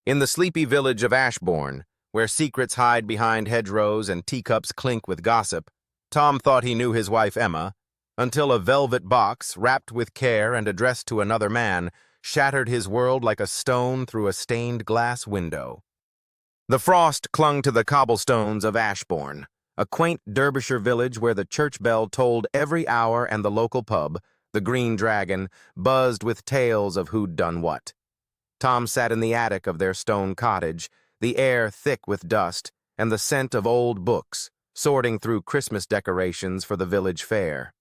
In the sleepy village of Ashbourne, where secrets hide behind hedgerows and teacups clink with gossip, Tom thought he knew his wife Emma, until a velvet box, wrapped with care and addressed to another man, shattered his world like a stone through a stained glass window. The frost clung to the cobblestones of Ashbourne, a quaint Derbyshire village where the church bell tolled every hour and the local pub, the Green Dragon, buzzed with tales of who'd done what. Tom sat in the attic of their stone cottage, the air thick with dust and the scent of old books, sorting through Christmas decorations for the village fair.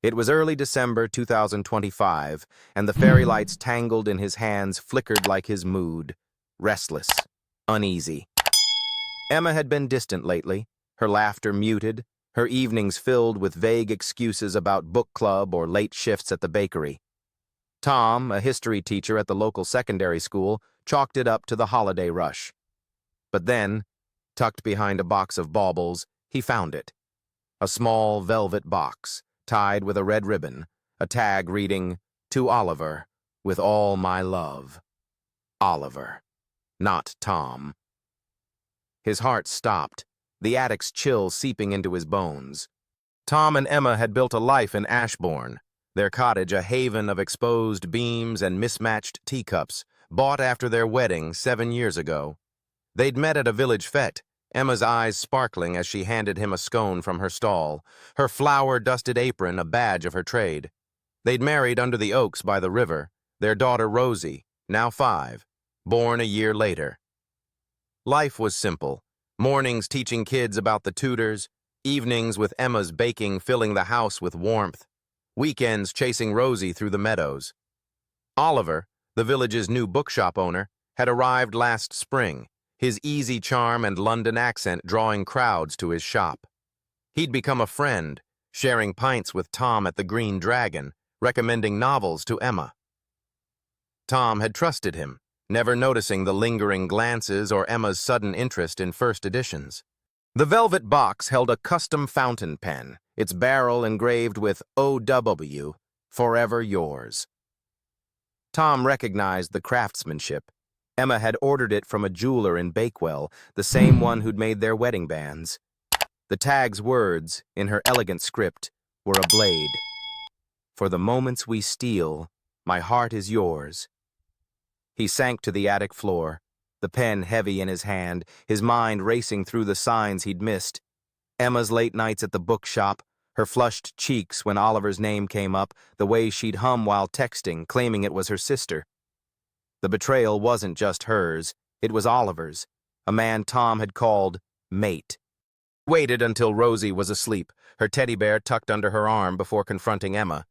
It was early December 2025, and the fairy lights tangled in his hands flickered like his mood, restless, uneasy. Emma had been distant lately, her laughter muted, her evenings filled with vague excuses about book club or late shifts at the bakery. Tom, a history teacher at the local secondary school, chalked it up to the holiday rush. But then, tucked behind a box of baubles, he found it. A small velvet box, tied with a red ribbon, a tag reading, "To Oliver, with all my love." Oliver, not Tom. His heart stopped, the attic's chill seeping into his bones. Tom and Emma had built a life in Ashbourne, their cottage a haven of exposed beams and mismatched teacups, bought after their wedding 7 years ago. They'd met at a village fete, Emma's eyes sparkling as she handed him a scone from her stall, her flour-dusted apron a badge of her trade. They'd married under the oaks by the river, their daughter Rosie, now 5, born a year later. Life was simple, mornings teaching kids about the Tudors, evenings with Emma's baking filling the house with warmth, weekends chasing Rosie through the meadows. Oliver, the village's new bookshop owner, had arrived last spring, his easy charm and London accent drawing crowds to his shop. He'd become a friend, sharing pints with Tom at the Green Dragon, recommending novels to Emma. Tom had trusted him, never noticing the lingering glances or Emma's sudden interest in first editions. The velvet box held a custom fountain pen, its barrel engraved with O.W., Forever Yours. Tom recognized the craftsmanship. Emma had ordered it from a jeweler in Bakewell, the same one who'd made their wedding bands. The tag's words, in her elegant script, were a blade. "For the moments we steal, my heart is yours." He sank to the attic floor, the pen heavy in his hand, his mind racing through the signs he'd missed. Emma's late nights at the bookshop, her flushed cheeks when Oliver's name came up, the way she'd hum while texting, claiming it was her sister. The betrayal wasn't just hers, it was Oliver's, a man Tom had called mate. He waited until Rosie was asleep, her teddy bear tucked under her arm before confronting Emma.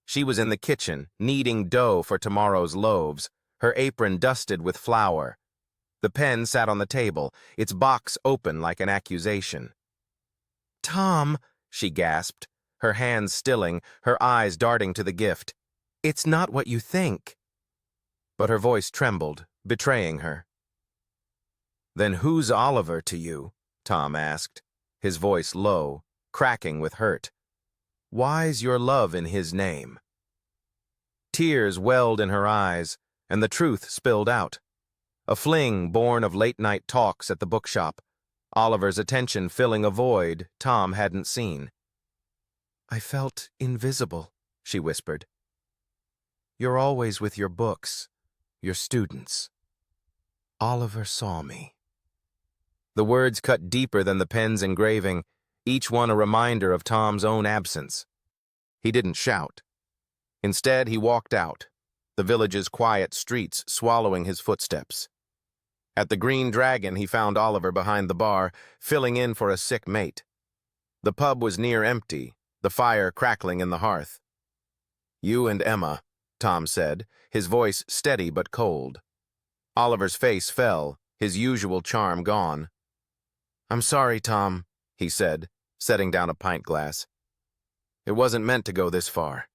She was in the kitchen, kneading dough for tomorrow's loaves, her apron dusted with flour. The pen sat on the table, its box open like an accusation. "Tom," she gasped, her hands stilling, her eyes darting to the gift. "It's not what you think." But her voice trembled, betraying her. "Then who's Oliver to you?" Tom asked, his voice low, cracking with hurt. "Why's your love in his name?" Tears welled in her eyes, and the truth spilled out. A fling born of late-night talks at the bookshop, Oliver's attention filling a void Tom hadn't seen. "I felt invisible," she whispered. "You're always with your books, your students. Oliver saw me." The words cut deeper than the pen's engraving, each one a reminder of Tom's own absence. He didn't shout. Instead, he walked out, the village's quiet streets swallowing his footsteps. At the Green Dragon, he found Oliver behind the bar, filling in for a sick mate. The pub was near empty, the fire crackling in the hearth. "You and Emma," Tom said, his voice steady but cold. Oliver's face fell, his usual charm gone. "I'm sorry, Tom," he said, setting down a pint glass. "It wasn't meant to go this far."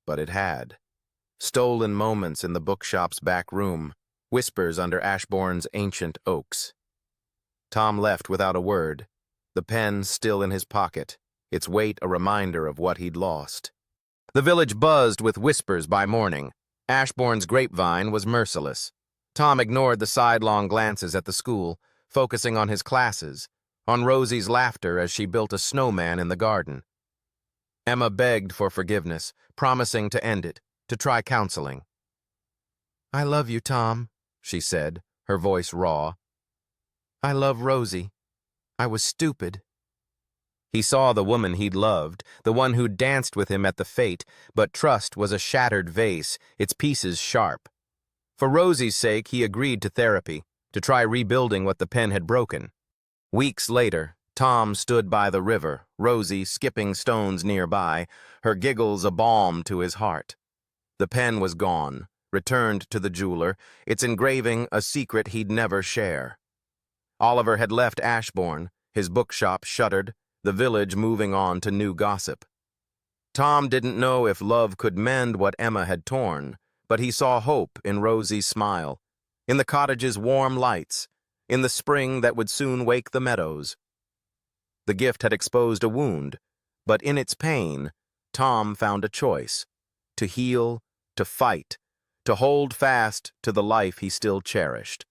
But it had. Stolen moments in the bookshop's back room, whispers under Ashbourne's ancient oaks. Tom left without a word, the pen still in his pocket, its weight a reminder of what he'd lost. The village buzzed with whispers by morning. Ashbourne's grapevine was merciless. Tom ignored the sidelong glances at the school, focusing on his classes, on Rosie's laughter as she built a snowman in the garden. Emma begged for forgiveness, promising to end it, to try counseling. "I love you, Tom," she said, her voice raw. "I love Rosie. I was stupid." He saw the woman he'd loved, the one who'd danced with him at the fete, but trust was a shattered vase, its pieces sharp. For Rosie's sake, he agreed to therapy, to try rebuilding what the pen had broken. Weeks later, Tom stood by the river, Rosie skipping stones nearby, her giggles a balm to his heart. The pen was gone, returned to the jeweler, its engraving a secret he'd never share. Oliver had left Ashbourne, his bookshop shuttered, the village moving on to new gossip. Tom didn't know if love could mend what Emma had torn, but he saw hope in Rosie's smile, in the cottage's warm lights, in the spring that would soon wake the meadows. The gift had exposed a wound, but in its pain, Tom found a choice: to heal, to fight, to hold fast to the life he still cherished.